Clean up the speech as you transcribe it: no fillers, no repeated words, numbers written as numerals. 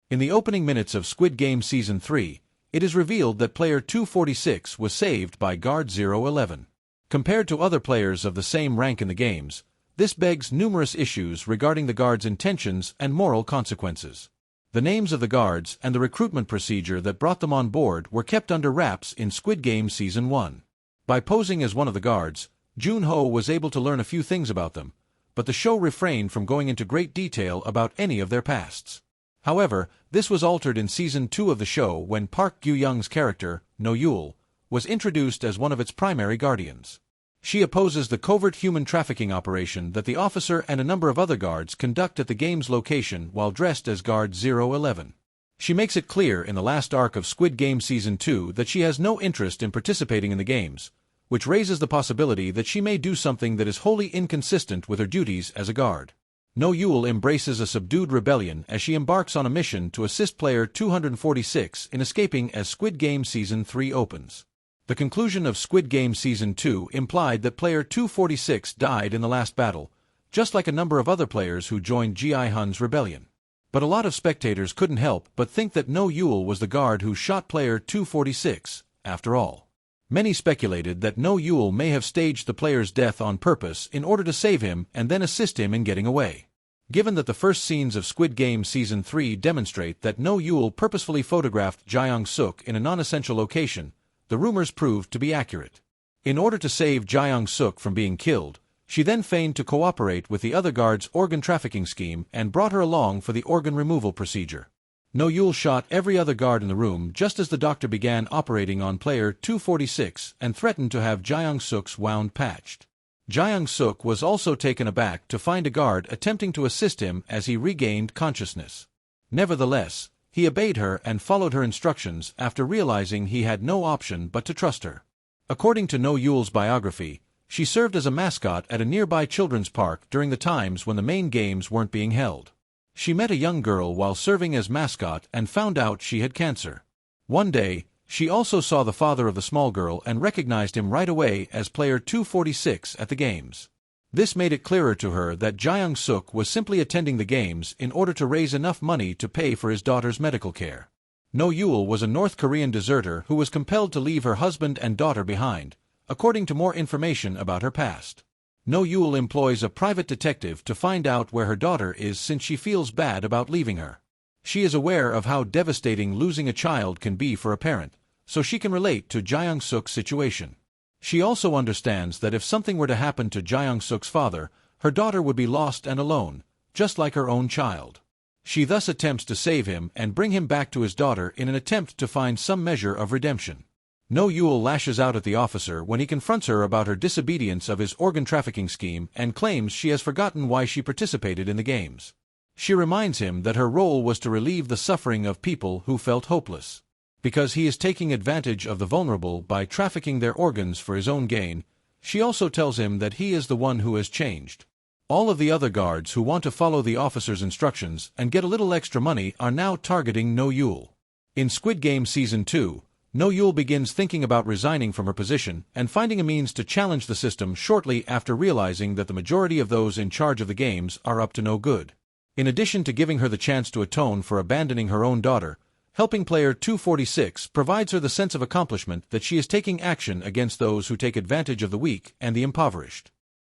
In the opening minutes of Squid Game Season 3, it is revealed that player 246 was saved by guard 011. Compared to other players of the same rank in the games, this begs numerous issues regarding the guard's intentions and moral consequences. The names of the guards and the recruitment procedure that brought them on board were kept under wraps in Squid Game Season 1. By posing as one of the guards, Jun-ho was able to learn a few things about them, but the show refrained from going into great detail about any of their pasts. However, this was altered in Season 2 of the show when Park Gyu-young's character, No-yul, was introduced as one of its primary guardians. She opposes the covert human trafficking operation that the officer and a number of other guards conduct at the game's location while dressed as guard 011. She makes it clear in the last arc of Squid Game Season 2 that she has no interest in participating in the games, which raises the possibility that she may do something that is wholly inconsistent with her duties as a guard. No-yul embraces a subdued rebellion as she embarks on a mission to assist player 246 in escaping as Squid Game Season 3 opens. The conclusion of Squid Game Season 2 implied that player 246 died in the last battle, just like a number of other players who joined Ji-hun's rebellion. But a lot of spectators couldn't help but think that No-yul was the guard who shot player 246, after all. Many speculated that No-yul may have staged the player's death on purpose in order to save him and then assist him in getting away. Given that the first scenes of Squid Game Season 3 demonstrate that No-yul purposefully photographed Ji-suk in a non-essential location, the rumors proved to be accurate. In order to save Ji-suk from being killed, she then feigned to cooperate with the other guard's organ trafficking scheme and brought her along for the organ removal procedure. No-yul shot every other guard in the room just as the doctor began operating on player 246 and threatened to have Ji-suk's wound patched. Ji-suk was also taken aback to find a guard attempting to assist him as he regained consciousness. Nevertheless, he obeyed her and followed her instructions after realizing he had no option but to trust her. According to No-yul's biography, she served as a mascot at a nearby children's park during the times when the main games weren't being held. She met a young girl while serving as mascot and found out she had cancer. One day, she also saw the father of the small girl and recognized him right away as player 246 at the games. This made it clearer to her that Ji-suk was simply attending the games in order to raise enough money to pay for his daughter's medical care. No-yul was a North Korean deserter who was compelled to leave her husband and daughter behind, according to more information about her past. No-yul employs a private detective to find out where her daughter is since she feels bad about leaving her. She is aware of how devastating losing a child can be for a parent, so she can relate to Ji-suk's situation. She also understands that if something were to happen to Ji-suk's father, her daughter would be lost and alone, just like her own child. She thus attempts to save him and bring him back to his daughter in an attempt to find some measure of redemption. No-yul lashes out at the officer when he confronts her about her disobedience of his organ trafficking scheme and claims she has forgotten why she participated in the games. She reminds him that her role was to relieve the suffering of people who felt hopeless. Because he is taking advantage of the vulnerable by trafficking their organs for his own gain, she also tells him that he is the one who has changed. All of the other guards who want to follow the officer's instructions and get a little extra money are now targeting No-yul. In Squid Game Season 2, No-yul begins thinking about resigning from her position and finding a means to challenge the system shortly after realizing that the majority of those in charge of the games are up to no good. In addition to giving her the chance to atone for abandoning her own daughter, helping player 246 provides her the sense of accomplishment that she is taking action against those who take advantage of the weak and the impoverished.